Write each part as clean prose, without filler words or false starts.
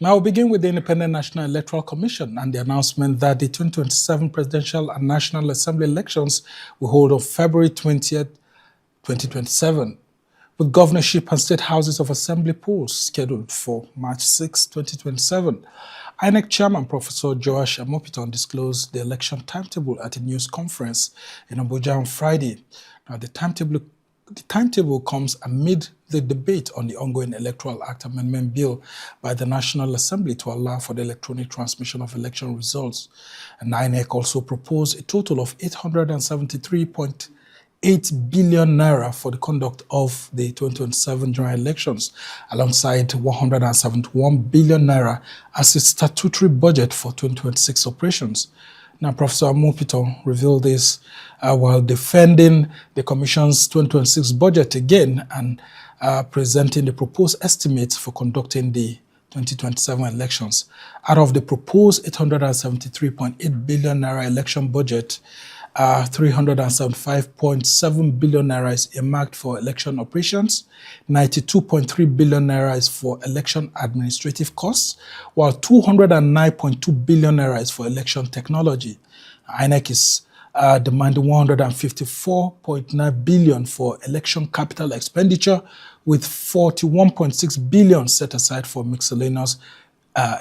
Now we'll begin with the Independent National Electoral Commission and the announcement that the 2027 Presidential and National Assembly elections will hold on February 20th, 2027, with governorship and state houses of assembly polls scheduled for March 6, 2027. INEC Chairman Professor Joash Amopiton disclosed the election timetable at a news conference in Abuja on Friday. Now, the timetable comes amid the debate on the ongoing Electoral Act Amendment Bill by the National Assembly to allow for the electronic transmission of election results. And INEC also proposed a total of 873.8 billion naira for the conduct of the 2027 general elections, alongside 171 billion naira as its statutory budget for 2026 operations. Now, Professor Amopiton revealed this while defending the Commission's 2026 budget again and presenting the proposed estimates for conducting the 2027 elections. Out of the proposed 873.8 billion naira election budget, 375.7 billion naira is earmarked for election operations, 92.3 billion naira is for election administrative costs, while 209.2 billion naira is for election technology. INEC is demanding 154.9 billion for election capital expenditure, with 41.6 billion set aside for miscellaneous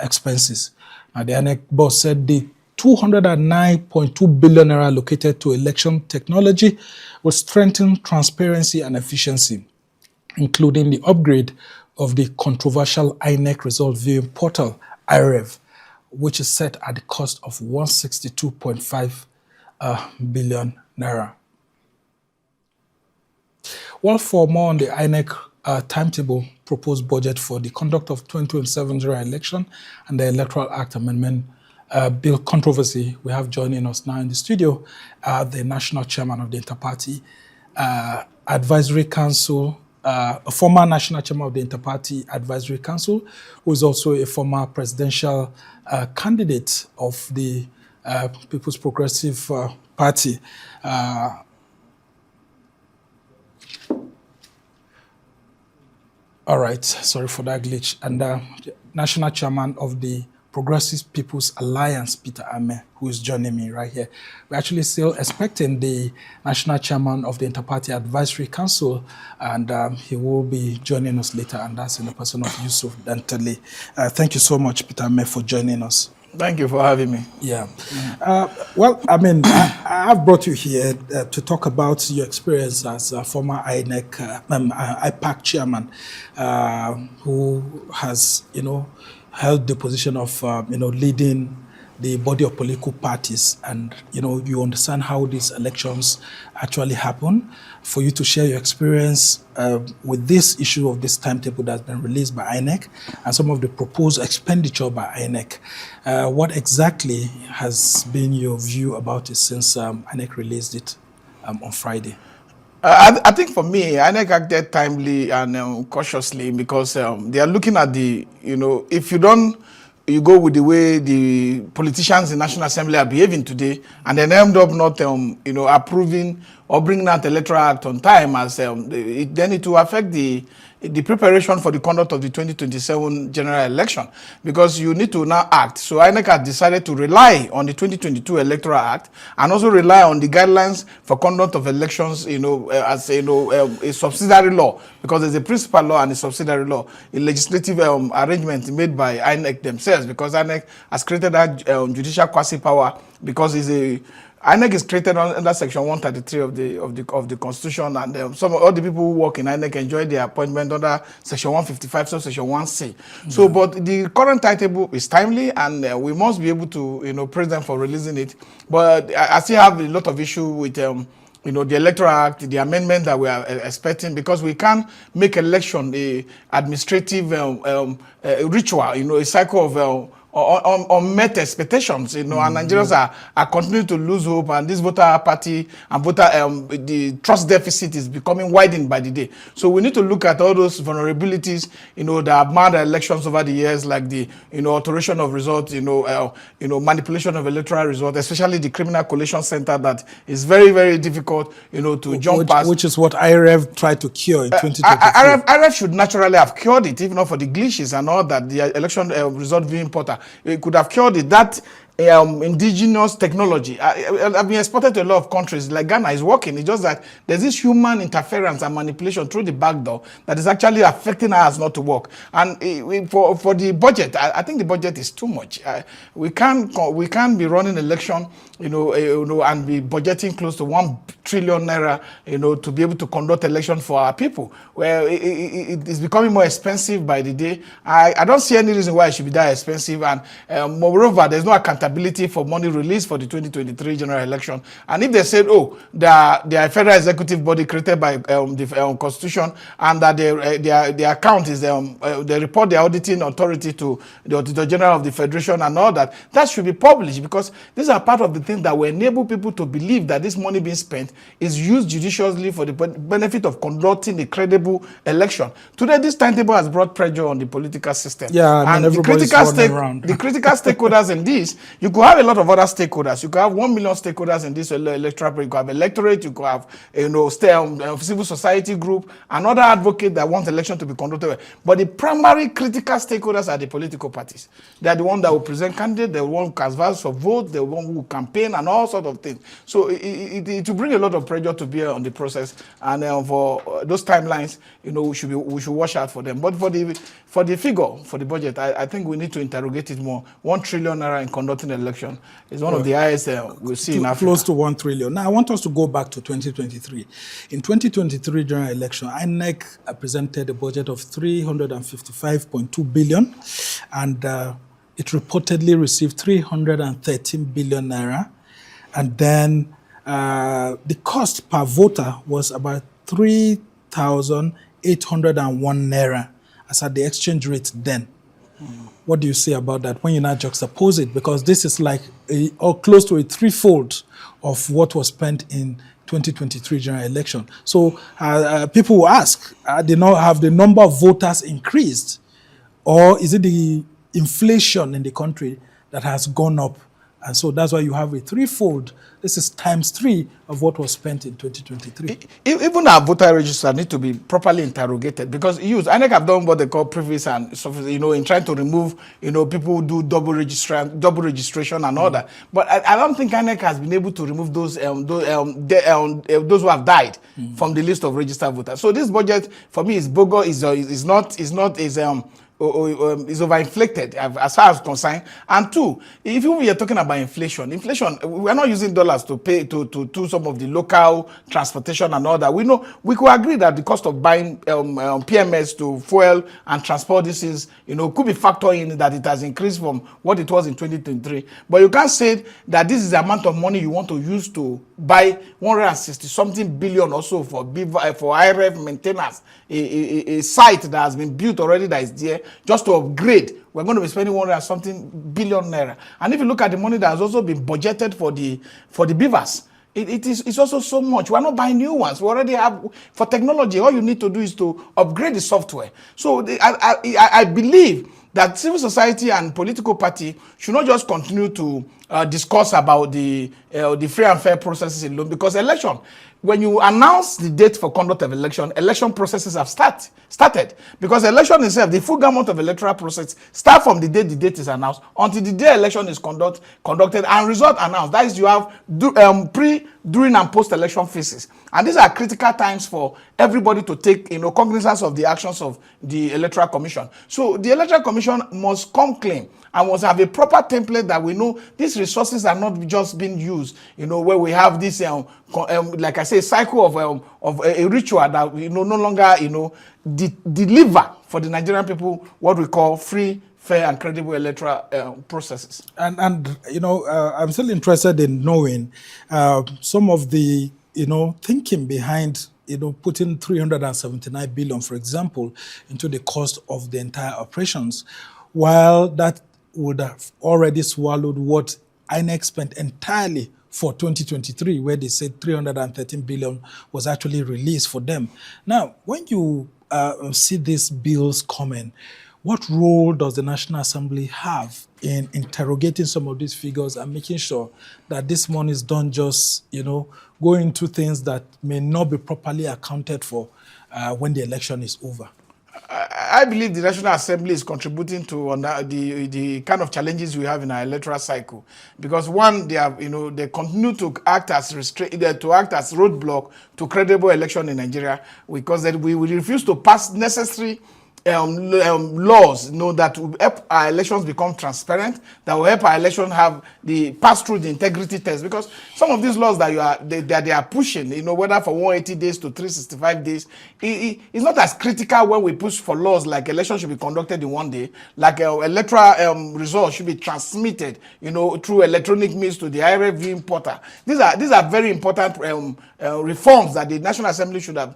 expenses. Now, the INEC boss said the 209.2 billion naira allocated to election technology will strengthen transparency and efficiency, including the upgrade of the controversial INEC result viewing portal, IREV, which is set at the cost of 162.5 billion naira. Well, for more on the INEC timetable, proposed budget for the conduct of 2027 general election and the Electoral Act Amendment Bill controversy, we have joining us now in the studio the National Chairman of the Interparty Advisory Council, a former National Chairman of the Interparty Advisory Council, who is also a former presidential candidate of the People's Progressive Party. All right, sorry for that glitch. And National Chairman of the Progressive People's Alliance, Peter Ameh, who is joining me right here. We're actually still expecting the National Chairman of the Interparty Advisory Council, and he will be joining us later, and that's in the person of Yusuf Dantale. Thank you so much, Peter Ameh, for joining us. Thank you for having me. Yeah. Well, I mean, I've brought you here to talk about your experience as a former INEC, IPAC chairman, who has, held the position of, leading the body of political parties, and you understand how these elections actually happen. For you to share your experience with this issue of this timetable that's been released by INEC and some of the proposed expenditure by INEC, what exactly has been your view about it since INEC released it on Friday? I think for me, INEC acted timely and cautiously because they are looking at the, if you go with the way the politicians in National Assembly are behaving today, and then end up not, approving or bringing out the Electoral Act on time, as then it will affect the preparation for the conduct of the 2027 general election, because you need to now act. So INEC has decided to rely on the 2022 Electoral Act and also rely on the guidelines for conduct of elections, as a subsidiary law, because there's a principal law and a subsidiary law, a legislative arrangement made by INEC themselves, because INEC has created that judicial quasi-power, because INEC is created under Section 133 of the Constitution, and all the people who work in INEC enjoy their appointment under Section 155, Section 1C. Mm-hmm. So, but the current timetable is timely, and we must be able to, praise them for releasing it. But I still have a lot of issue with, the Electoral Act, the amendment that we are expecting, because we can't make election a administrative ritual, a cycle of unmet expectations, and Nigerians are continuing to lose hope, and this voter apathy and the trust deficit is becoming widened by the day. So we need to look at all those vulnerabilities, that have marred elections over the years, like the, alteration of results, manipulation of electoral results, especially the criminal collation center that is very, very difficult, to jump past. Which is what IREV tried to cure in 2023. IREV should naturally have cured it, even not for the glitches and all that, the election result viewing portal. It could have cured it. That indigenous technology, I've been exported to a lot of countries. Like Ghana is working. It's just that there's this human interference and manipulation through the back door that is actually affecting us not to work. And for the budget, I think the budget is too much. We can't be running election, and be budgeting close to 1 trillion naira, to be able to conduct election for our people. Well, it is becoming more expensive by the day. I don't see any reason why it should be that expensive. And moreover, there's no accountability for money released for the 2023 general election. And if they said, they are a federal executive body created by the Constitution, and that their account is, they report the auditing authority to the Auditor General of the Federation and all that, that should be published, because these are part of the things that will enable people to believe that this money being spent is used judiciously for the benefit of conducting a credible election. Today, this timetable has brought pressure on the political system. Yeah, and the critical stakeholders in this, you could have a lot of other stakeholders. You could have 1 million stakeholders in this electoral program. You could have electorate, you could have civil society group, and other advocates that want election to be conducted. But the primary critical stakeholders are the political parties. They are the ones that will present candidates, the one who cast votes for vote, the one who campaign, and all sorts of things. So it will bring a lot of pressure to bear on the process, and for those timelines, we should watch out for them. But for the figure, for the budget, I think we need to interrogate it more. 1 trillion naira in conducting an election is one of the highest we'll see in Africa. Close to 1 trillion. Now, I want us to go back to 2023. In 2023 general election, INEC presented a budget of 355.2 billion, and it reportedly received 313 billion naira. And then the cost per voter was about 3,801 naira as at the exchange rate then. What do you say about that when you now juxtapose it? Because this is like close to a threefold of what was spent in 2023 general election. So people will ask, have the number of voters increased? Or is it the inflation in the country that has gone up? And so that's why you have a threefold. This is ×3 of what was spent in 2023. Even our voter register need to be properly interrogated, because INEC have done what they call previous and in trying to remove people who do double registration and all that. But I don't think INEC has been able to remove those who have died from the list of registered voters. So this budget for me is bogus. Is overinflated as far as concerned. And two, if we are talking about inflation, we are not using dollars to pay to some of the local transportation and all that. We could agree that the cost of buying PMS to fuel and transport, this is could be factored in that it has increased from what it was in 2023. But you can't say that this is the amount of money you want to use to buy 160 something billion or so for IREV maintenance, a site that has been built already, that is there, just to upgrade. We're going to be spending 100 something billion naira. And if you look at the money that has also been budgeted for the beavers, it's also so much. We're not buying new ones. We already have, for technology, all you need to do is to upgrade the software. So I believe that civil society and political party should not just continue to discuss about the free and fair processes alone, because election, when you announce the date for conduct of election processes have started. Because election itself, the full gamut of electoral process, start from the date is announced until the day election is conducted and result announced. That is, you have pre, during, and post-election phases. And these are critical times for everybody to take cognizance of the actions of the Electoral Commission. So the Electoral Commission must come clean and must have a proper template that we know these resources are not just being used, where we have this, like I say, cycle of a ritual that no longer, deliver for the Nigerian people what we call free, fair, and credible electoral processes. And I'm still interested in knowing some of the, thinking behind putting 379 billion, for example, into the cost of the entire operations. While that would have already swallowed what INEC spent entirely for 2023, where they said 313 billion was actually released for them. Now, when you see these bills coming, what role does the National Assembly have in interrogating some of these figures and making sure that this money is done just, go into things that may not be properly accounted for when the election is over? I believe the National Assembly is contributing to the kind of challenges we have in our electoral cycle, because one, they continue to act as roadblock to credible election in Nigeria, because we refuse to pass necessary laws, that will help our elections become transparent, that will help our election pass through the integrity test. Because some of these laws that they are pushing, whether for 180 days to 365 days, it's not as critical when we push for laws like elections should be conducted in 1 day, like electoral results should be transmitted, through electronic means to the IRF viewing portal. These are very important reforms that the National Assembly should have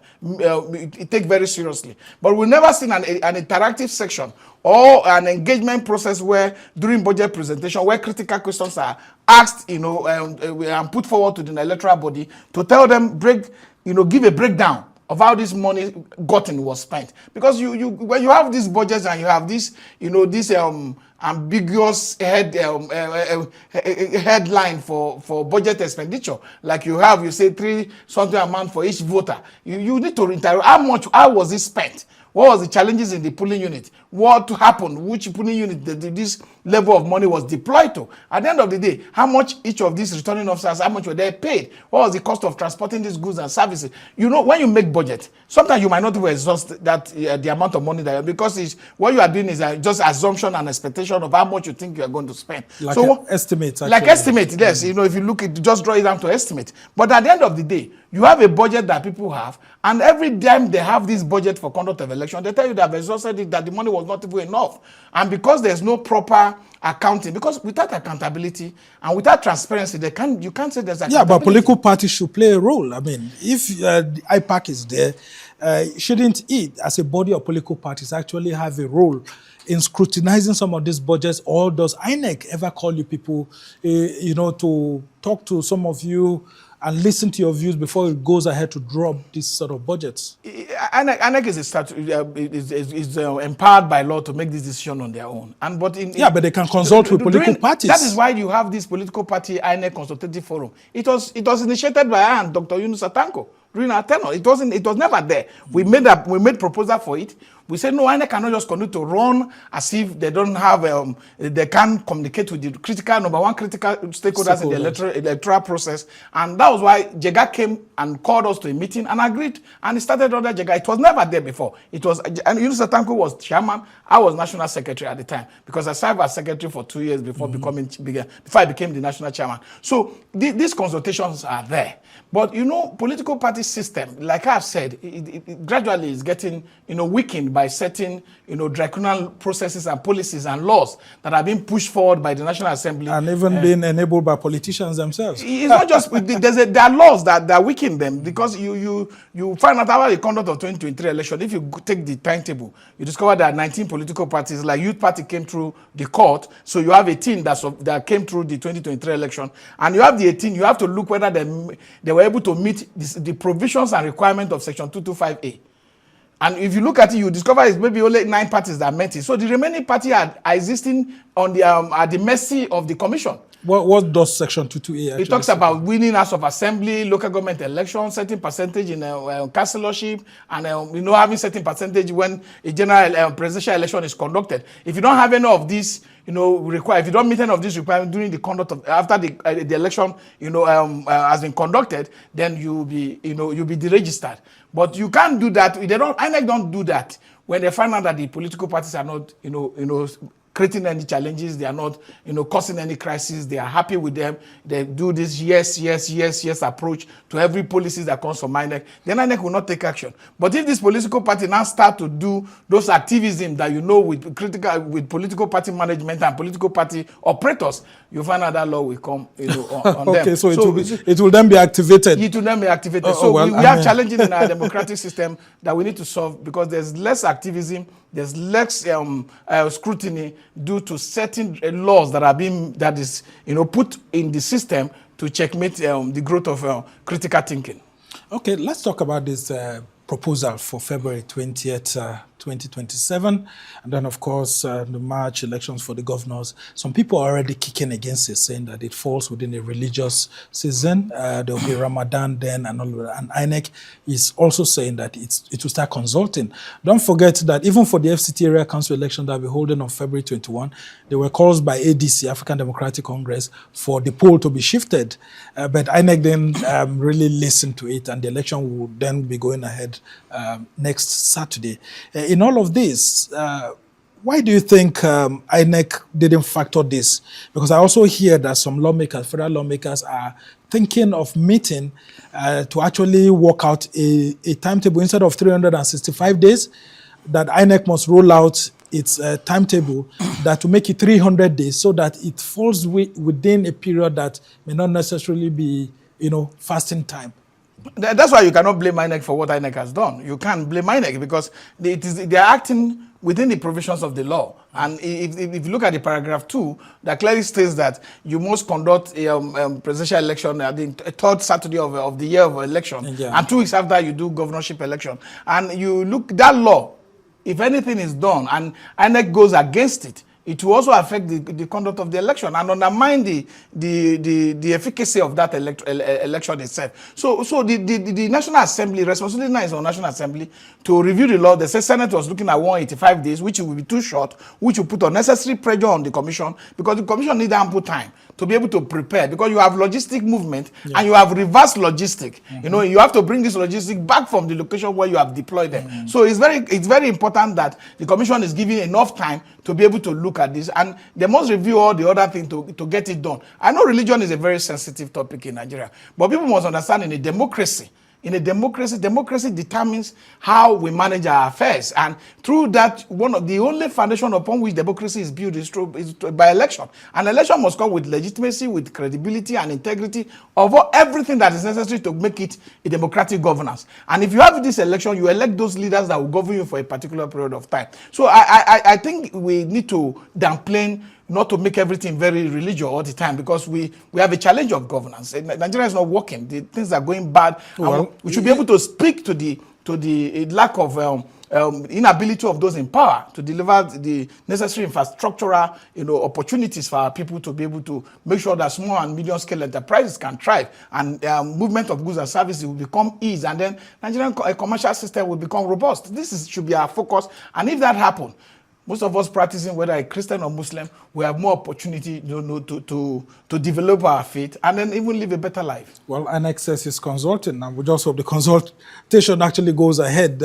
take very seriously. But we've never seen an interactive section or an engagement process where during budget presentation where critical questions are asked, and put forward to the electoral body to tell them give a breakdown of how this money gotten was spent. Because when you have these budgets and you have this ambiguous headline for budget expenditure, like you say 3 something amount for each voter, you need to interrogate how was it spent. What was the challenges in the polling unit? What happened? Which polling unit this level of money was deployed to? At the end of the day, how much each of these returning officers, how much were they paid? What was the cost of transporting these goods and services? When you make budget, sometimes you might not even exhaust the amount of money because what you are doing is just assumption and expectation of how much you think you are going to spend. Like estimates. Like estimate, yes. If you look at, just draw it down to estimate. But at the end of the day, you have a budget that people have, and every time they have this budget for conduct of election, they tell you they've exhausted it, that the money was not even enough. And because there's no proper accounting, because without accountability and without transparency, you can't say there's accountability. Yeah, but political parties should play a role. I mean, if the IPAC is there, shouldn't it, as a body of political parties, actually have a role in scrutinizing some of these budgets? Or does INEC ever call you people, to talk to some of you and listen to your views before it goes ahead to drop these sort of budgets? INEC is empowered by law to make this decision on their own. But they can consult with political parties. That is why you have this political party INEC consultative forum. It was initiated by Dr. Yunus Atanko during our tenure. It was never there. We made proposal for it. We said, no, INEC cannot just continue to run as if they don't have, they can't communicate with the number one critical stakeholders in the electoral process. And that was why Jega came and called us to a meeting and agreed. And he started under Jega. It was never there before. And Yunus Atanko was chairman. I was national secretary at the time, because I served as secretary for 2 years before before I became the national chairman. So these consultations are there. But political party system, like I've said, it gradually is getting weakened by certain draconian processes and policies and laws that are being pushed forward by the National Assembly, and even being enabled by politicians themselves. It's not just there are laws that weaken them, because you find out about the conduct of 2023 election. If you take the timetable, you discover there are 19 political parties. Like Youth Party came through the court, so you have 18 that came through the 2023 election, and you have the 18. You have to look whether they were able to meet the provisions and requirements of Section 225A. And if you look at it, you discover it's maybe only 9 parties that met it. So the remaining parties are existing at the mercy of the commission. What does Section 22A actually It talks about winning House of Assembly, local government elections, certain percentage in councillorship, and having certain percentage when a general presidential election is conducted. If you don't have any of these, if you don't meet any of these requirements during the conduct of after the election, has been conducted, then you'll be deregistered. But you can't do that. INEC don't do that when they find out that the political parties are not, creating any challenges. They are not, causing any crisis. They are happy with them. They do this yes approach to every policy that comes from INEC. Then INEC will not take action. But if this political party now start to do those activism that with political party management and political party operators, you find out that law will come, on them. Okay, so it will then be activated. It will then be activated. We have challenges in our democratic system that we need to solve, because there's less activism, there's less scrutiny due to certain laws that is put in the system to checkmate the growth of critical thinking. Okay, let's talk about this proposal for February 20th, 2027. And then, of course, the March elections for the governors. Some people are already kicking against it, saying that it falls within a religious season. There will be Ramadan then and all of that. And INEC is also saying that it will start consulting. Don't forget that even for the FCT area council election that will be holding on February 21, there were calls by ADC, African Democratic Congress, for the poll to be shifted. But INEC then really listened to it, and the election will then be going ahead next Saturday. In all of this, why do you think INEC didn't factor this? Because I also hear that some lawmakers, federal lawmakers, are thinking of meeting to actually work out a timetable instead of 365 days, that INEC must roll out its timetable that to make it 300 days so that it falls within a period that may not necessarily be, fasting time. That's why you cannot blame INEC for what INEC has done. You can't blame INEC because they are acting within the provisions of the law. And if you look at the paragraph 2, that clearly states that you must conduct a presidential election at the third Saturday of the year of election, and 2 weeks after you do governorship election. And you look, that law, if anything is done and INEC goes against it, it will also affect the conduct of the election and undermine the efficacy of that election itself. So the National Assembly, responsibility now is on National Assembly to review the law. The Senate was looking at 185 days, which will be too short, which will put unnecessary pressure on the Commission, because the Commission needs ample time to be able to prepare, because you have logistic movement and you have reverse logistic. You have to bring this logistic back from the location where you have deployed them. So it's very important that the Commission is given enough time to be able to look at this, and they must review all the other things to get it done. I know religion is a very sensitive topic in Nigeria, but people must understand, in a democracy, democracy determines how we manage our affairs, and through that, one of the only foundation upon which democracy is built is by election. An election must come with legitimacy, with credibility and integrity of everything that is necessary to make it a democratic governance. And if you have this election, you elect those leaders that will govern you for a particular period of time. So I think we need to downplay, not to make everything very religious all the time, because we have a challenge of governance. Nigeria is not working. The things are going bad. Well, we should be able to speak to the lack of inability of those in power to deliver the necessary infrastructural opportunities for our people to be able to make sure that small and medium scale enterprises can thrive, and movement of goods and services will become easy, and then Nigerian commercial system will become robust. This should be our focus, and if that happens, most of us practicing, whether a Christian or Muslim, we have more opportunity to develop our faith and then even live a better life. Well, INEC is consulting, and we just hope the consultation actually goes ahead,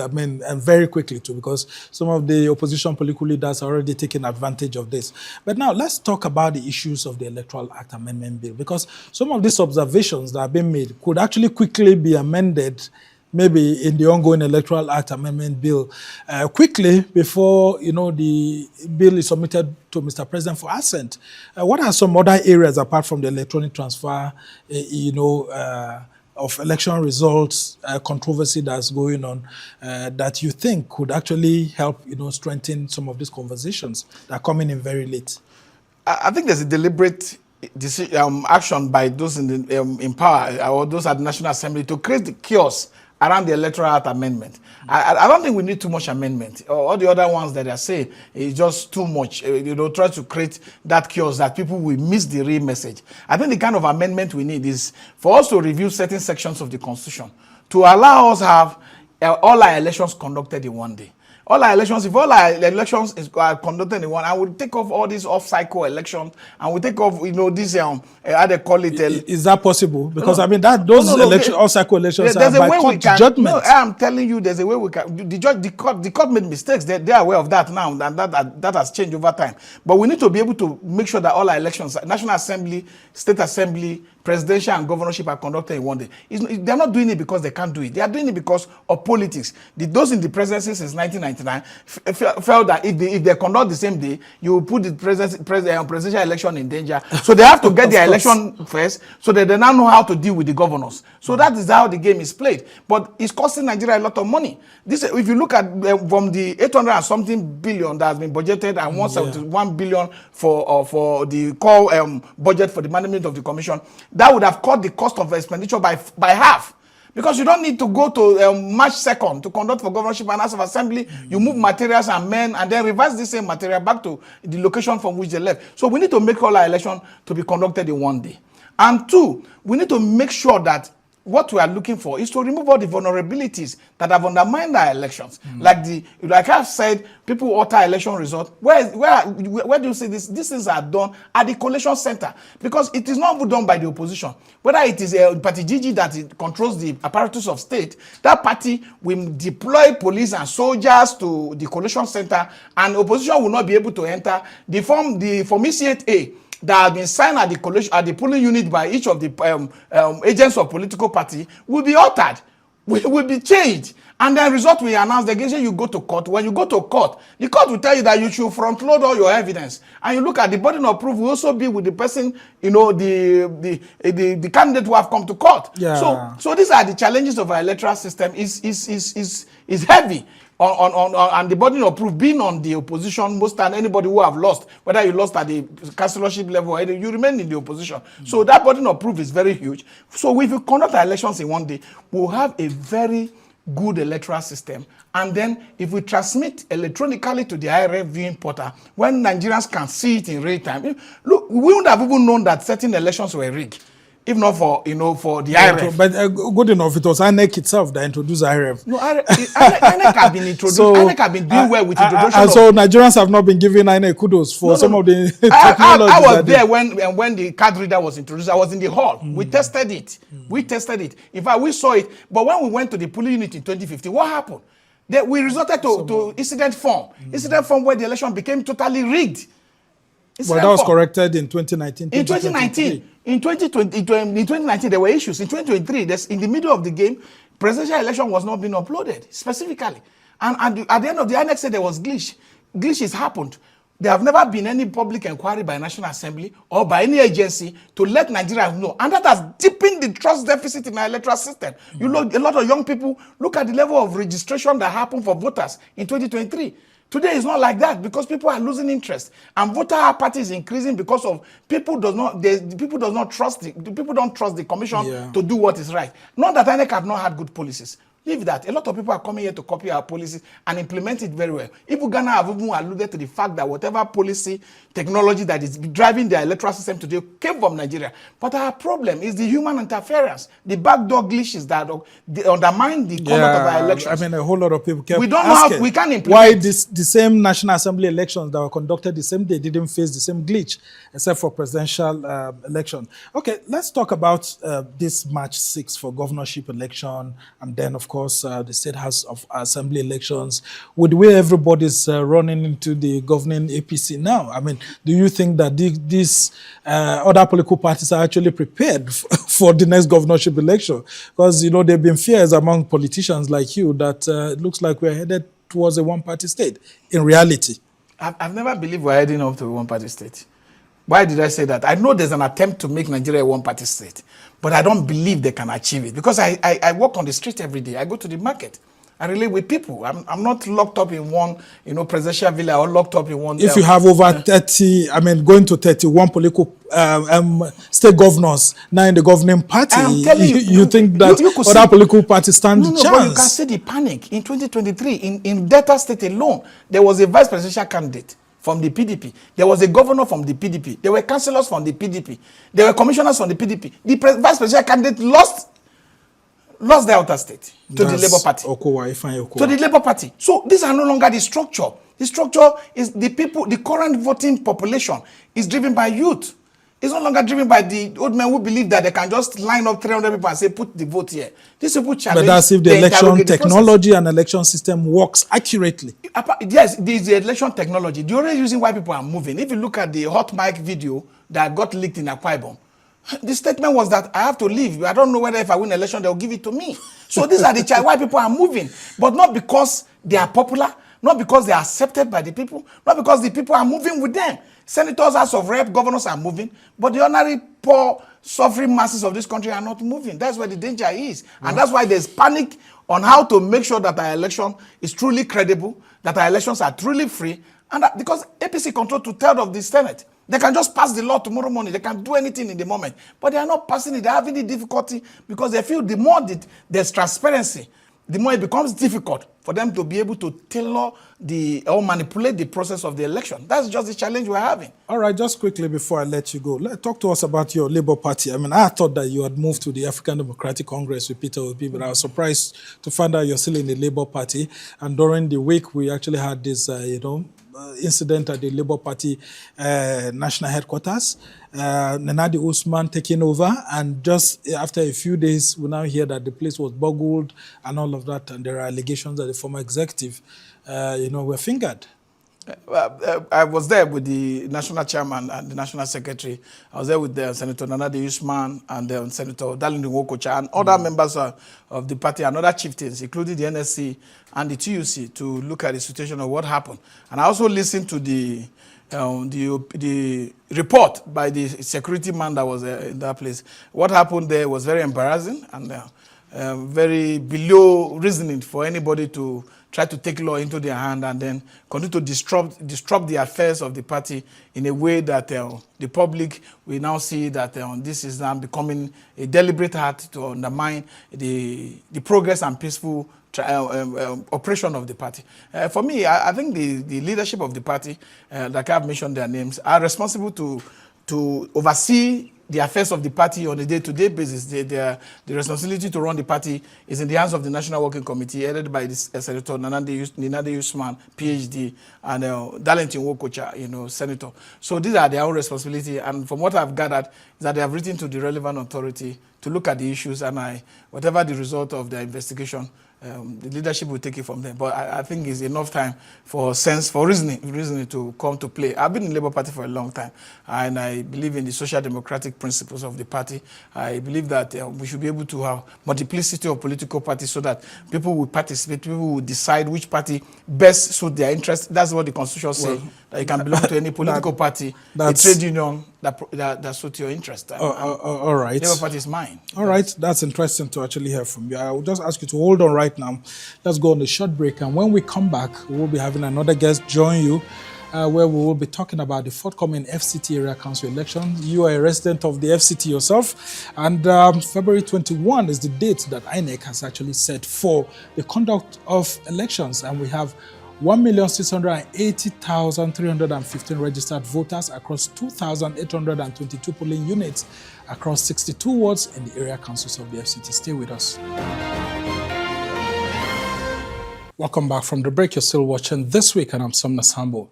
very quickly too, because some of the opposition political leaders are already taking advantage of this. But now let's talk about the issues of the Electoral Act Amendment Bill, because some of these observations that have been made could actually quickly be amended, maybe in the ongoing Electoral Act Amendment Bill, quickly before the bill is submitted to Mr. President for assent. What are some other areas apart from the electronic transfer, of election results, controversy that's going on, that you think could actually help strengthen some of these conversations that are coming in very late? I think there's a deliberate action by those in power, or those at the National Assembly, to create the chaos around the Electoral Act Amendment. I don't think we need too much amendment. All the other ones that are saying is just too much. Try to create that chaos that people will miss the real message. I think the kind of amendment we need is for us to review certain sections of the Constitution to allow us to have all our elections conducted in one day. All our elections, if all our elections are conducted in one, I will take off all these off-cycle elections, and we take off, this, how they call it. Is that possible? Because those off-cycle elections are by court judgment. No, I am telling you, there's a way we can. The court made mistakes. They are aware of that now, and that has changed over time. But we need to be able to make sure that all our elections, National Assembly, State Assembly, presidential and governorship are conducted in one day. They're not doing it because they can't do it. They are doing it because of politics. Those in the presidency since 1999 felt that if they conduct the same day, you will put the presidential election in danger. So they have to get their election first, so that they now know how to deal with the governors. So that is how the game is played. But it's costing Nigeria a lot of money. This, if you look at from the 800 and something billion that has been budgeted and 171 billion for the core budget for the management of the commission, that would have cut the cost of expenditure by half. Because you don't need to go to March 2nd to conduct for governorship and House of Assembly. You move materials and men and then reverse the same material back to the location from which they left. So we need to make all our elections to be conducted in one day. And two, we need to make sure that what we are looking for is to remove all the vulnerabilities that have undermined our elections. Like I've said, people alter election results. Where do you see this? These things are done at the collation center, because it is not even done by the opposition. Whether it is a party GG that controls the apparatus of state, that party will deploy police and soldiers to the collation center, and opposition will not be able to enter. The form ECA that have been signed at the polling unit by each of the agents of political party will be altered, will be changed, and the result will announce. The occasion you go to court, when you go to court, the court will tell you that you should front load all your evidence, and you look at the burden of proof will also be with the person, the candidate who have come to court. Yeah. So these are the challenges of our electoral system. Is heavy. And the burden of proof being on the opposition, most than anybody who have lost, whether you lost at the councillorship level or you remain in the opposition. So that burden of proof is very huge. So if you conduct our elections in one day, we'll have a very good electoral system. And then if we transmit electronically to the IRF viewing portal, when Nigerians can see it in real time, look, we wouldn't have even known that certain elections were rigged, if not for the IRF. But good enough, it was INEC itself that introduced IRF. No, INEC have been introduced. So, INEC have been doing well with introduction. And so Nigerians have not been giving INEC kudos for some of the technology. I was there when the card reader was introduced. I was in the hall. We tested it. We tested it. In fact, we saw it. But when we went to the polling unit in 2015, what happened? We resorted to incident form. Incident form where the election became totally rigged. Well, that was corrected in 2019. In 2019. In 2019, there were issues. In 2023, in the middle of the game, presidential election was not being uploaded, specifically. And at the end of the INEC said there was glitch. Glitches happened. There have never been any public inquiry by National Assembly or by any agency to let Nigerians know. And that has deepened the trust deficit in our electoral system. You look, a lot of young people, look at the level of registration that happened for voters in 2023. Today is not like that, because people are losing interest, and voter apathy is increasing because of people don't trust the commission to do what is right. Not that INEC have not had good policies. Leave that. A lot of people are coming here to copy our policies and implement it very well. Even Ghana have even alluded to the fact that whatever policy, technology that is driving the electoral system today came from Nigeria. But our problem is the human interference, the backdoor glitches that undermine the conduct of our elections. I mean, a whole lot of people kept we don't know how we can implement. Why the same National Assembly elections that were conducted the same day didn't face the same glitch, except for presidential election. Okay, let's talk about this March 6th for governorship election, and then, of course, the State House of Assembly elections, with the way everybody's running into the governing APC now. I mean, do you think that these other political parties are actually prepared for the next governorship election? Because, there have been fears among politicians like you that it looks like we're headed towards a one-party state in reality. I've never believed we're heading up to a one-party state. Why did I say that? I know there's an attempt to make Nigeria a one-party state, but I don't believe they can achieve it, because I walk on the street every day. I go to the market. I relate with people. I'm not locked up in one, presidential villa, or locked up in one. If you have over 30, going to 31 political state governors now in the governing party, you think that other political parties stand a chance? But you can see the panic. In 2023, in Delta State alone, there was a vice presidential candidate from the PDP. There was a governor from the PDP. There were councillors from the PDP. There were commissioners from the PDP. The vice presidential candidate lost the outer state to the Labour Party. Okorie. To the Labour Party. So these are no longer the structure. The structure is the people, the current voting population is driven by youth. It's no longer driven by the old men who believe that they can just line up 300 people and say, put the vote here. These people challenge. But that's if the election technology and election system works accurately. Yes, there's the election technology. The only reason why people are moving, if you look at the hot mic video that got leaked in Akwa Ibom, The statement was that I have to leave. I don't know whether if I win election, they'll give it to me. So these are the why people are moving. But not because they are popular, not because they are accepted by the people, not because the people are moving with them. Senators, House of Rep, governors are moving, but the ordinary poor, suffering masses of this country are not moving. That's where the danger is. And that's why there's panic on how to make sure that our election is truly credible, that our elections are truly free, and that, because APC control 2/3 of the Senate. They can just pass the law tomorrow morning. They can do anything in the moment. But they are not passing it. They're having the difficulty because they feel the more there's transparency, the more it becomes difficult for them to be able to tailor or manipulate the process of the election. That's just the challenge we're having. All right, just quickly before I let you go, talk to us about your Labour Party. I mean, I thought that you had moved to the African Democratic Congress with Peter Obi, but I was surprised to find out you're still in the Labour Party. And during the week, we actually had this, incident at the Labour Party national headquarters. Nenadi Usman taking over, and just after a few days, we now hear that the place was boggled and all of that, and there are allegations that the former executive, were fingered. I was there with the national chairman and the national secretary. I was there with Senator Nenadi Usman and Senator Okorie Okorie and other members of the party and other chieftains, including the NSC and the TUC, to look at the situation of what happened. And I also listened to the report by the security man that was in that place. What happened there was very embarrassing and very below reasoning for anybody to try to take law into their hand and then continue to disrupt the affairs of the party in a way that the public will now see that this is now becoming a deliberate act to undermine the progress and peaceful operation of the party. For me, I think the leadership of the party, like I've mentioned their names, are responsible to oversee the affairs of the party on a day-to-day basis. The responsibility to run the party is in the hands of the National Working Committee, headed by this Senator Nenadi Usman, PhD, and Darlington Wokocha, Senator. So these are their own responsibility. And from what I've gathered, is that they have written to the relevant authority to look at the issues, and whatever the result of their investigation, the leadership will take it from them. But I think it's enough time for reasoning to come to play. I've been in the Labour Party for a long time, and I believe in the social democratic principles of the party. I believe that we should be able to have multiplicity of political parties so that people will participate, people will decide which party best suit their interests. That's what the Constitution says, that you can belong to any political party, a trade union that suits your interest. All right. Labour Party is mine. All right, that's interesting to actually hear from you. I will just ask you to hold on right now. Let's go on a short break, and when we come back, we will be having another guest join you, where we will be talking about the forthcoming FCT area council election. You are a resident of the FCT yourself, and February 21 is the date that INEC has actually set for the conduct of elections, and we have 1,680,315 registered voters across 2,822 polling units across 62 wards in the area councils of the FCT. Stay with us. Welcome back from the break. You're still watching This Week, and I'm Somna Sambo.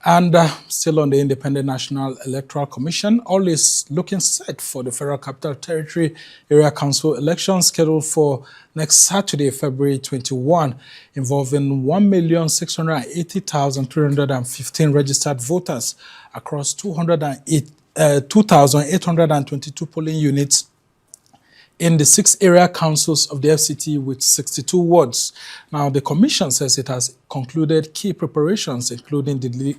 And still on the Independent National Electoral Commission, all is looking set for the Federal Capital Territory Area Council election scheduled for next Saturday, February 21, involving 1,680,315 registered voters across 2,822 polling units in the 6 area councils of the FCT with 62 wards. Now, the Commission says it has concluded key preparations, including the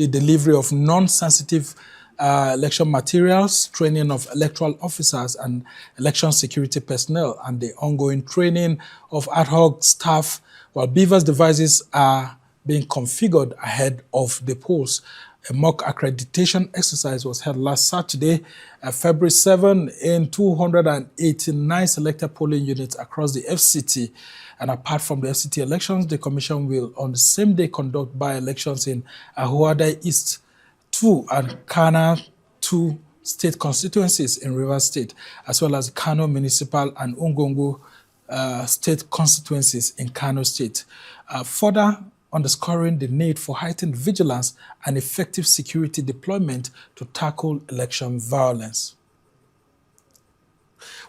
delivery of non-sensitive election materials, training of electoral officers and election security personnel, and the ongoing training of ad hoc staff, while beavers devices are being configured ahead of the polls. A mock accreditation exercise was held last Saturday, February 7, in 289 selected polling units across the FCT. And apart from the FCT elections, the Commission will on the same day conduct by-elections in Ahuada East 2 and Kana 2 state constituencies in Rivers State, as well as Kano Municipal and Ungongo state constituencies in Kano State. Further underscoring the need for heightened vigilance and effective security deployment to tackle election violence.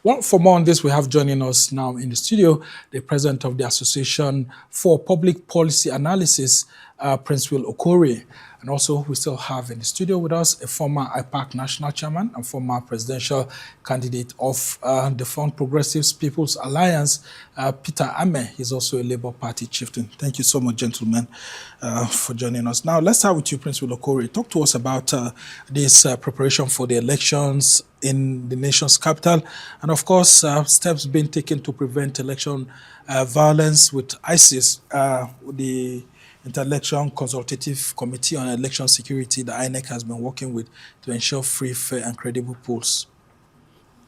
Well, for more on this, we have joining us now in the studio the president of the Association for Public Policy Analysis, Prince Will Okorie. And also, we still have in the studio with us a former IPAC national chairman and former presidential candidate of the Front Progressives People's Alliance, Peter Ameh. He's also a Labour Party chieftain. Thank you so much, gentlemen, for joining us. Now, let's start with you, Prince Will Okorie. Talk to us about this preparation for the elections in the nation's capital, and of course, steps being taken to prevent election violence with ISIS, the Inter-Election Consultative Committee on Election Security, the INEC, has been working with to ensure free, fair, and credible polls.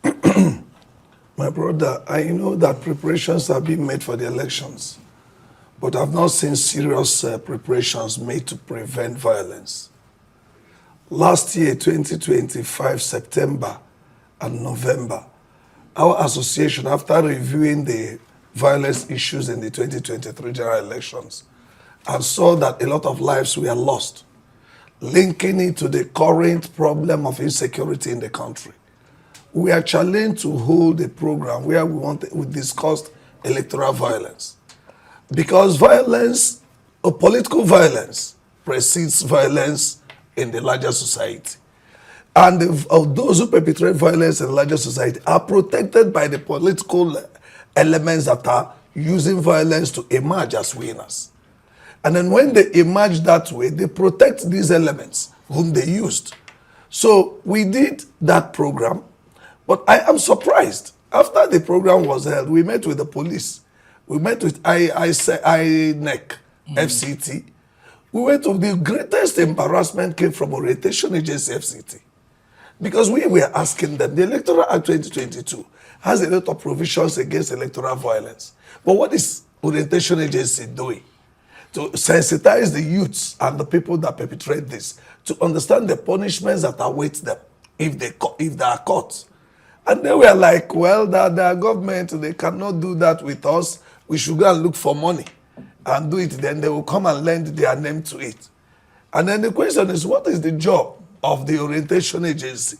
My brother, I know that preparations are being made for the elections, but I've not seen serious preparations made to prevent violence. Last year, 2025, September and November, our association, after reviewing the violence issues in the 2023 general elections, and saw that a lot of lives were lost, linking it to the current problem of insecurity in the country. We are challenged to hold a program where we discussed electoral violence. Because violence, or political violence, precedes violence in the larger society. And those who perpetrate violence in the larger society are protected by the political elements that are using violence to emerge as winners. And then when they emerge that way, they protect these elements whom they used. So we did that program, but I am surprised. After the program was held, we met with the police. We met with INEC, FCT. We went to the greatest embarrassment came from Orientation Agency, FCT. Because we were asking them, the Electoral Act 2022 has a lot of provisions against electoral violence. But what is Orientation Agency doing? To sensitize the youths and the people that perpetrate this, to understand the punishments that await them if they are caught. And they were like, well, the government, they cannot do that with us. We should go and look for money and do it. Then they will come and lend their name to it. And then the question is, what is the job of the Orientation Agency?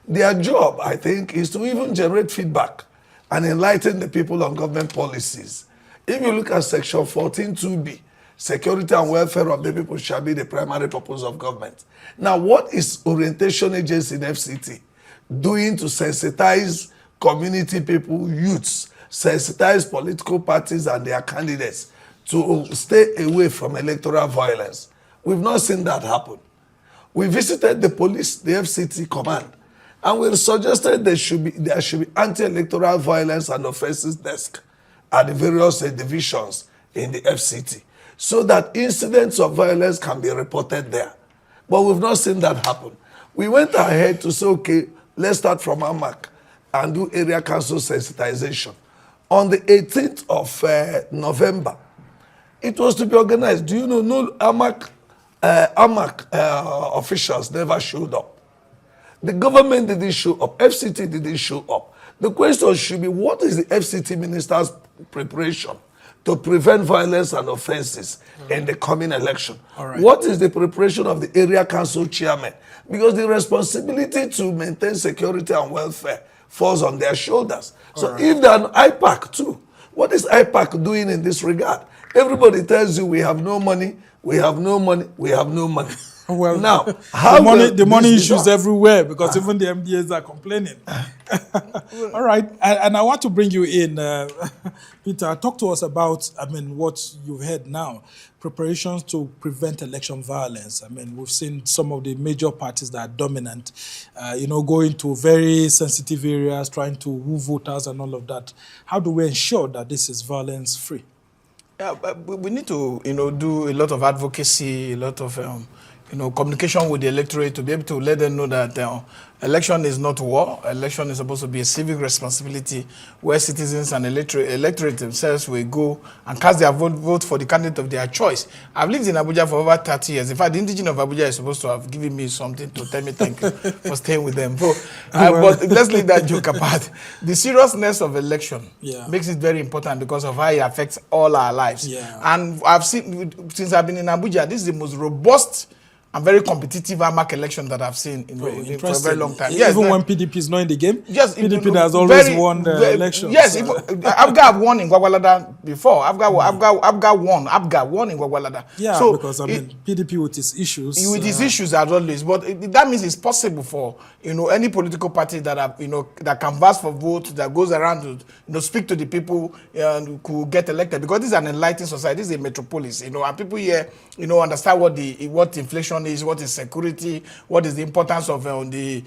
Their job, I think, is to even generate feedback and enlighten the people on government policies. If you look at Section 14(2)(b), security and welfare of the people shall be the primary purpose of government. Now, what is Orientation Agency in FCT doing to sensitize community people, youths, sensitize political parties and their candidates to stay away from electoral violence? We've not seen that happen. We visited the police, the FCT command, and we suggested there should be anti-electoral violence and offences desk at the various divisions in the FCT, so that incidents of violence can be reported there. But we've not seen that happen. We went ahead to say, okay, let's start from Ameh and do area council sensitization. On the 18th of November, it was to be organized. Do you know, no Ameh officials never showed up. The government didn't show up. FCT didn't show up. The question should be, what is the FCT minister's preparation to prevent violence and offenses in the coming election? Right. What is the preparation of the area council chairman? Because the responsibility to maintain security and welfare falls on their shoulders. So if they're an IPAC too, what is IPAC doing in this regard? Everybody tells you we have no money, we have no money, we have no money. Well, now, how the money issues everywhere, because even the MDAs are complaining. All right, and I want to bring you in, Peter. Talk to us about, what you've heard now, preparations to prevent election violence. We've seen some of the major parties that are dominant, going to very sensitive areas, trying to woo voters and all of that. How do we ensure that this is violence-free? Yeah, but we need to, do a lot of advocacy, a lot of, communication with the electorate to be able to let them know that election is not war. Election is supposed to be a civic responsibility where citizens and electorate themselves will go and cast their vote for the candidate of their choice. I've lived in Abuja for over 30 years. In fact, the indigenous of Abuja is supposed to have given me something to tell me thank you for staying with them. But let's leave that joke apart. The seriousness of election makes it very important because of how it affects all our lives. Yeah. And I've seen, since I've been in Abuja, this is the most robust and very competitive AMAC election that I've seen for a very long time. Yes, even when PDP is not in the game, yes, PDP has always won the elections. Yes, Abga have won in Gwagwalada before. Abga won in Gwagwalada. Yeah, so because PDP with its issues. With its issues as always, but that means it's possible for any political party that have that canvass for votes, that goes around to speak to the people and could get elected, because this is an enlightened society. This is a metropolis, and people here understand what inflation is, what is security, what is the importance of the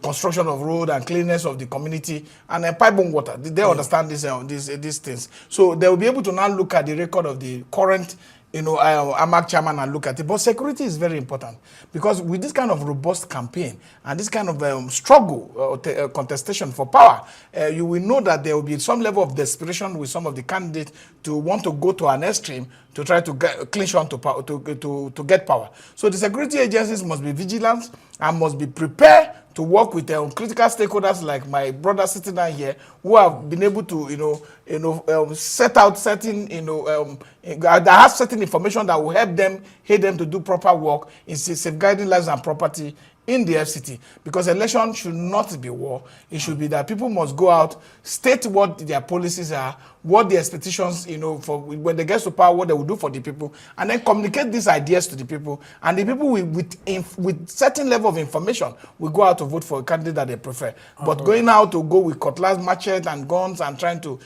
construction of road and cleanliness of the community, and pipe-borne water. They understand these things, so they will be able to now look at the record of the current AMAC chairman and look at it. But security is very important, because with this kind of robust campaign and this kind of struggle, contestation for power, you will know that there will be some level of desperation with some of the candidates to want to go to an extreme to try to clinch on to power, to get power. So the security agencies must be vigilant and must be prepared to work with critical stakeholders like my brother sitting down here, who have been able to set out certain that have certain information that will help them to do proper work in safeguarding lives and property in the FCT, because election should not be war. It should be that people must go out, state what their policies are, what the expectations, for when they get to power, what they will do for the people, and then communicate these ideas to the people. And the people with certain level of information will go out to vote for a candidate that they prefer. But going out to go with cutlass, machete, and guns and trying to,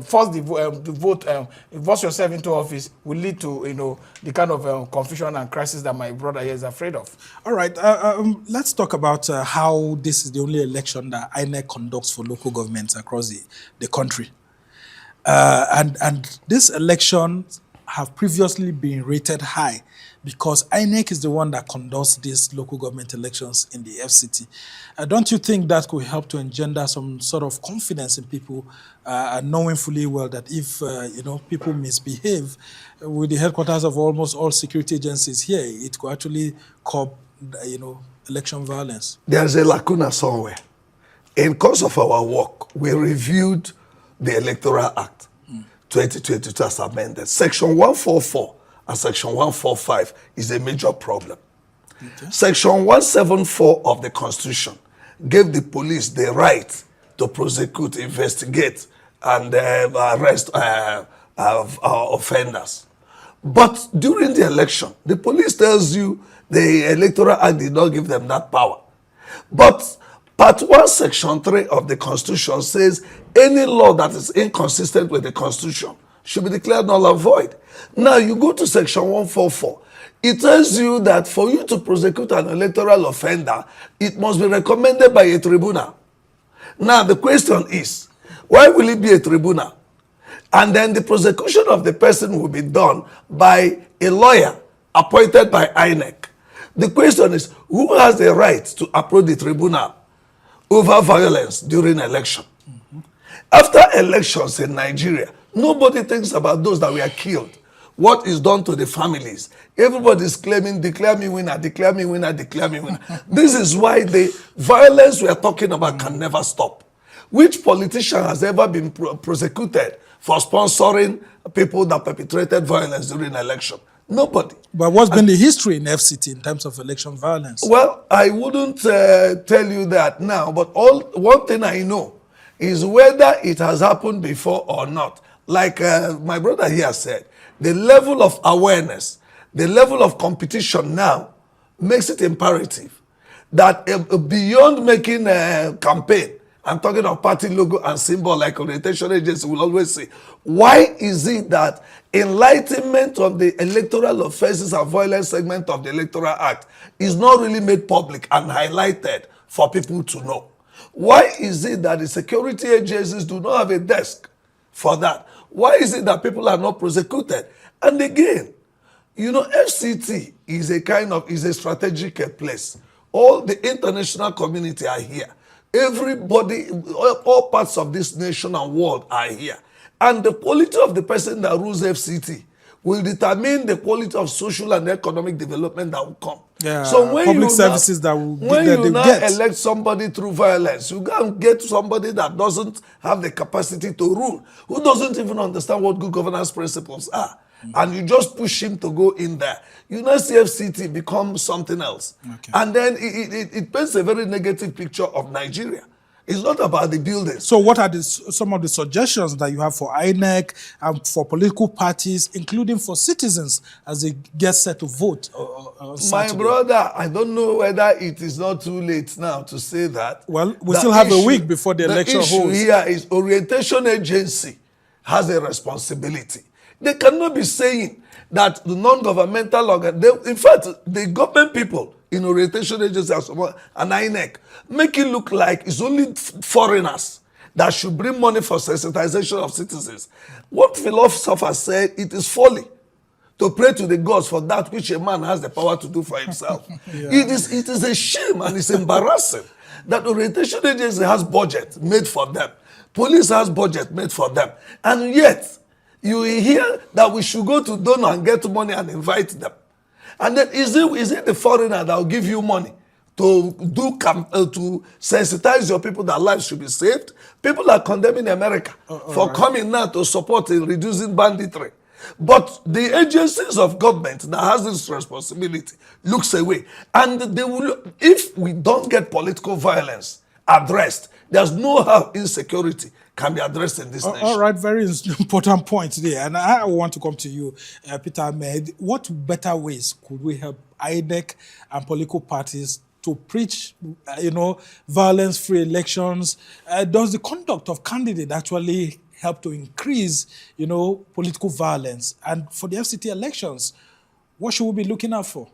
force the vote, force yourself into office will lead to, the kind of confusion and crisis that my brother here is afraid of. All right, let's talk about how this is the only election that INEC conducts for local governments across the country. And these elections have previously been rated high because INEC is the one that conducts these local government elections in the FCT. Don't you think that could help to engender some sort of confidence in people, knowing fully well that if people misbehave with the headquarters of almost all security agencies here, it could actually curb election violence? There's a lacuna somewhere. In course of our work, we reviewed the Electoral Act 2022 as amended. Section 144 and Section 145 is a major problem. Okay. Section 174 of the Constitution gave the police the right to prosecute, investigate, and arrest offenders. But during the election, the police tells you the Electoral Act did not give them that power. But Part 1, Section 3 of the Constitution says any law that is inconsistent with the Constitution should be declared null and void. Now you go to Section 144. It tells you that for you to prosecute an electoral offender, it must be recommended by a tribunal. Now the question is, why will it be a tribunal? And then the prosecution of the person will be done by a lawyer appointed by INEC. The question is, who has the right to approach the tribunal over violence during election? After elections in Nigeria, nobody thinks about those that were killed. What is done to the families? Everybody is claiming, declare me winner, declare me winner, declare me winner. This is why the violence we are talking about can never stop. Which politician has ever been prosecuted for sponsoring people that perpetrated violence during election? Nobody. But what's been the history in FCT in terms of election violence? Well, I wouldn't tell you that now, but one thing I know is whether it has happened before or not. Like my brother here said, the level of awareness, the level of competition now makes it imperative that beyond making a campaign, I'm talking of party logo and symbol like orientation agency will always say, why is it that enlightenment of the electoral offenses and violence segment of the Electoral Act is not really made public and highlighted for people to know? Why is it that the security agencies do not have a desk for that? Why is it that people are not prosecuted? And again, FCT is a strategic place. All the international community are here. Everybody, all parts of this nation and world are here. And the quality of the person that rules FCT will determine the quality of social and economic development that will come. Yeah, so when public services that will get. Elect somebody through violence, you can't get somebody that doesn't have the capacity to rule, who doesn't even understand what good governance principles are. and you just push him to go in there, you know, CFCT becomes something else. Okay. And then it paints a very negative picture of Nigeria. It's not about the buildings. So what are some of the suggestions that you have for INEC and for political parties, including for citizens as they get set to vote on My Saturday? brother, I don't know whether it is not too late now to say that. Well, we still have a week before the election The issue holds. here is orientation agency has a responsibility. They cannot be saying that the non-governmental organ, in fact, the government people in orientation agency and INEC make it look like it's only foreigners that should bring money for sensitization of citizens. What philosopher said, it is folly to pray to the gods for that which a man has the power to do for himself. It is a shame and it's embarrassing that orientation agency has budget made for them. Police has budget made for them. And yet, you hear that we should go to donor and get money and invite them. And then is it the foreigner that will give you money to to sensitize your people that lives should be saved? People are condemning America for coming now to support in reducing banditry. But the agencies of government that has this responsibility looks away. And they will, if we don't get political violence addressed, there's no how insecurity can be addressed in this nation. All right, very important point there. And I want to come to you, Peter Ameh. What better ways could we help INEC and political parties to preach, violence-free elections? Does the conduct of candidates actually help to increase, political violence? And for the FCT elections, what should we be looking out for?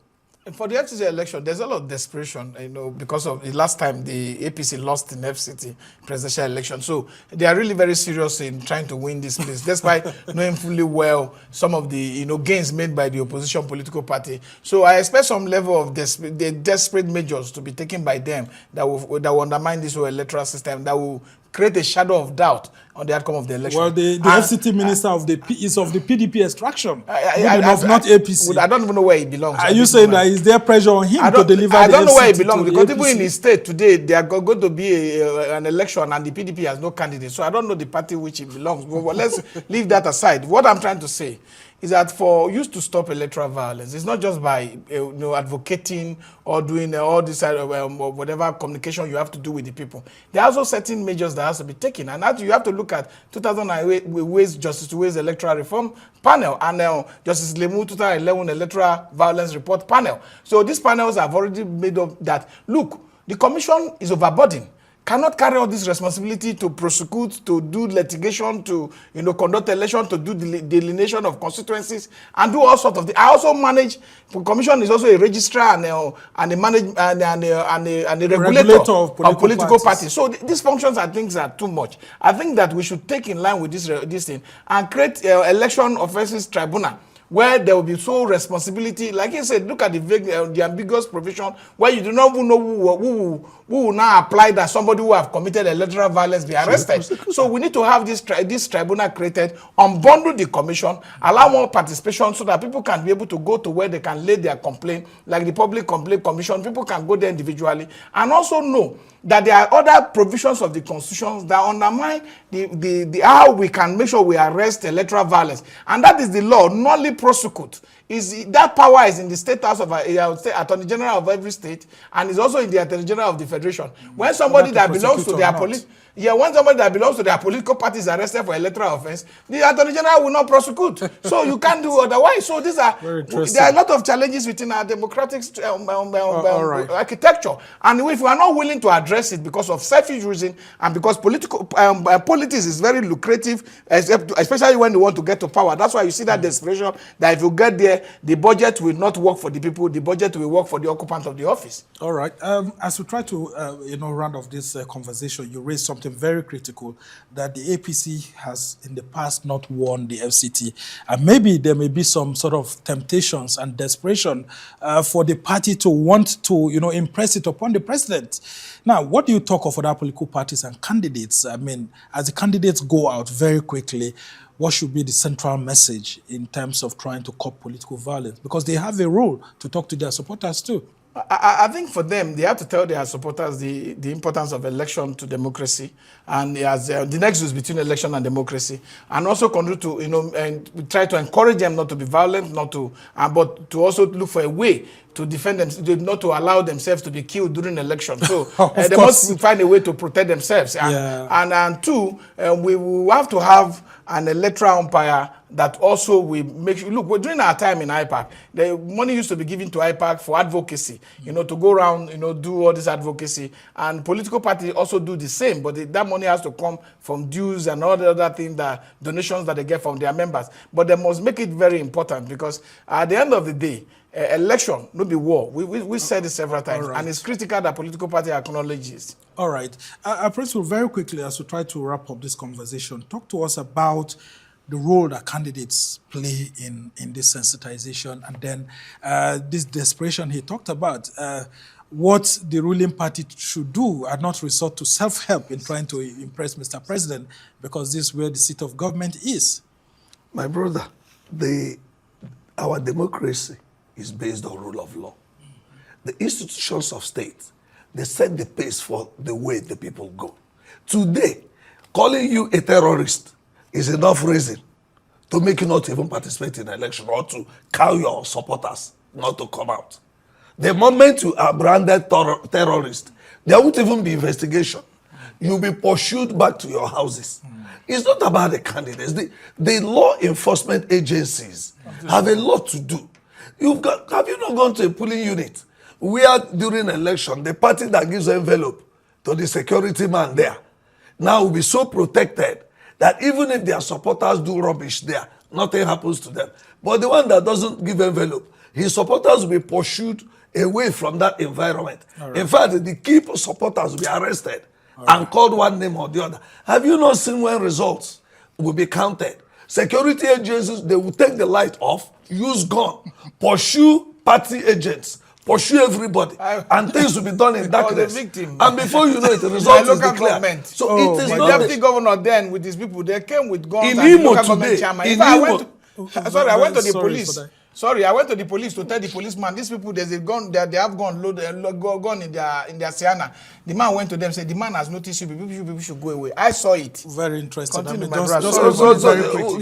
For the FCT election, there's a lot of desperation, because of the last time the APC lost in FCT presidential election. So they are really very serious in trying to win this place, despite knowing fully well some of the gains made by the opposition political party. So I expect some level of desperate measures to be taken by them that will undermine this whole electoral system, that will create a shadow of doubt on the outcome of the election. Well, the FCT minister is of the PDP extraction, not APC. I don't even know where he belongs. Are you saying that is there pressure on him to deliver I the don't know where he FCT belongs, to because the even in his state today, they are going to be an election and the PDP has no candidate. So I don't know the party which he belongs. But let's leave that aside. What I'm trying to say is that for you to stop electoral violence, it's not just by advocating or doing all this whatever communication you have to do with the people. There are also certain measures that has to be taken, and that you have to look at 2008 Justice Tuwe's electoral reform panel and Justice Lemu 2011 electoral violence report panel. So these panels have already made up that look, the commission is overburdened. Cannot carry out this responsibility to prosecute, to do litigation, to conduct election, to do delineation of constituencies, and do all sorts of things. I also manage. The commission is also a registrar and a regulator of political parties. So these functions and things are too much. I think that we should take in line with this thing and create election offences tribunal, where there will be sole responsibility. Like I said, look at the ambiguous provision where you do not even know who will now apply that somebody who have committed electoral violence be arrested. So we need to have this tribunal created, unbundle the commission, allow more participation so that people can be able to go to where they can lay their complaint, like the Public Complaint Commission. People can go there individually, and also know that there are other provisions of the Constitution that undermine how we can make sure we arrest electoral violence. And that is the law, nolly prosecute. That power is in the State House of Attorney General of every state, and is also in the Attorney General of the Federation. When somebody that belongs to their when somebody that belongs to their political party is arrested for electoral offense, the Attorney General will not prosecute. So you can't do otherwise. So there are a lot of challenges within our democratic architecture. And if we are not willing to address it because of selfish reason and because politics is very lucrative, especially when you want to get to power. That's why you see that desperation that if you get there, the budget will not work for the people, the budget will work for the occupant of the office. All right. As we try to round off this conversation, you raised something very critical, that the APC has in the past not won the FCT, and maybe there may be some sort of temptations and desperation for the party to want to impress it upon the president. Now, what do you talk of other political parties and candidates? I mean, as the candidates go out very quickly, what should be the central message in terms of trying to curb political violence? Because they have a role to talk to their supporters too. I think for them, they have to tell their supporters the importance of election to democracy, and as the nexus between election and democracy, and also continue to and try to encourage them not to be violent, not to, but to also look for a way to defend them, not to allow themselves to be killed during election. So they must find a way to protect themselves. And two, we will have to have an electoral umpire that also will make sure, look, during our time in IPAC, the money used to be given to IPAC for advocacy, to go around, do all this advocacy. And political parties also do the same, but that money has to come from dues and all the other things, donations that they get from their members. But they must make it very important, because at the end of the day, election, no be war. We said it several times, and it's critical that political party acknowledges. All right. Principal, very quickly, as we try to wrap up this conversation, talk to us about the role that candidates play in this sensitization, and then this desperation he talked about, what the ruling party should do and not resort to self-help in trying to impress Mr. President, because this is where the seat of government is. My brother, our democracy is based on rule of law. The institutions of state, they set the pace for the way the people go. Today, calling you a terrorist is enough reason to make you not even participate in the election, or to cow your supporters not to come out. The moment you are branded terrorist, there won't even be investigation. You'll be pursued back to your houses. It's not about the candidates. The law enforcement agencies have a lot to do. Have you not gone to a polling unit where during election, the party that gives envelope to the security man there now will be so protected that even if their supporters do rubbish there, nothing happens to them. But the one that doesn't give envelope, his supporters will be pursued away from that environment. In fact, the key supporters will be arrested and called one name or the other. Have you not seen when results will be counted? Security agencies, they will take the light off, use gun, pursue party agents, pursue everybody, and things will be done in darkness. And before you know it, the result is declared. So it is the not deputy governor then with his people, they came with guns in and Imo local government today, chairman. in I Imo. went to the police. Sorry, I went to the police to tell the policeman, these people, there's a gun, they have gun in their Sienna. The man went to them and said, the man has noticed you, people should go away. I saw it. Very interesting. Continue,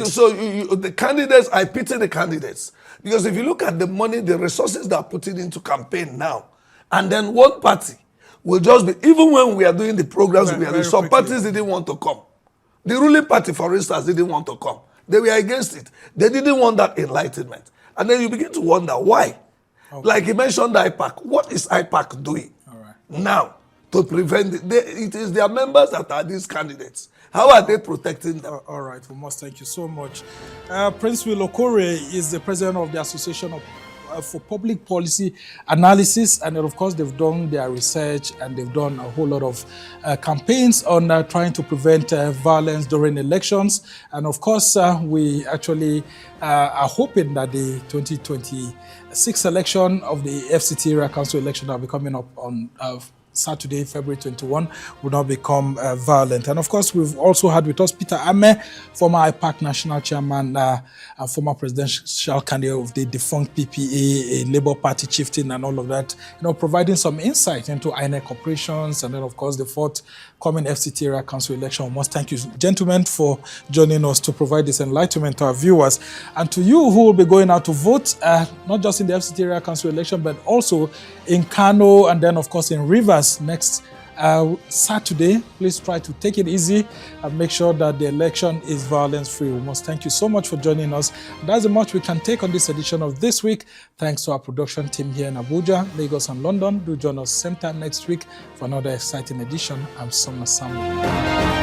So the candidates, I pity the candidates. Because if you look at the money, the resources that are putting into campaign now, and then one party will just be, even when we are doing the programs, some parties didn't want to come. The ruling party, for instance, didn't want to come. They were against it. They didn't want that enlightenment. And then you begin to wonder why. Like you mentioned IPAC. What is IPAC doing now to prevent it? It is their members that are these candidates. How are they protecting them? All right, we must thank you so much. Principal Okorie is the president of the Association for Public Policy Analysis, and of course they've done their research and they've done a whole lot of campaigns on trying to prevent violence during elections. And of course we actually are hoping that the 2026 election of the FCT Area Council election that will be coming up on Saturday, February 21, will not become violent. And of course, we've also had with us Peter Ameh, former IPAC national chairman, and former presidential candidate of the defunct PPA, a Labour Party chieftain, and all of that, providing some insight into INEC operations, and then of course the forthcoming FCT Area Council election. We must thank you, gentlemen, for joining us to provide this enlightenment to our viewers, and to you who will be going out to vote, not just in the FCT Area Council election, but also in Kano, and then of course in Rivers next Saturday. Please try to take it easy and make sure that the election is violence-free. We must thank you so much for joining us. That's the much we can take on this edition of This Week. Thanks to our production team here in Abuja, Lagos, and London. Do join us same time next week for another exciting edition. I'm Summer Samuel.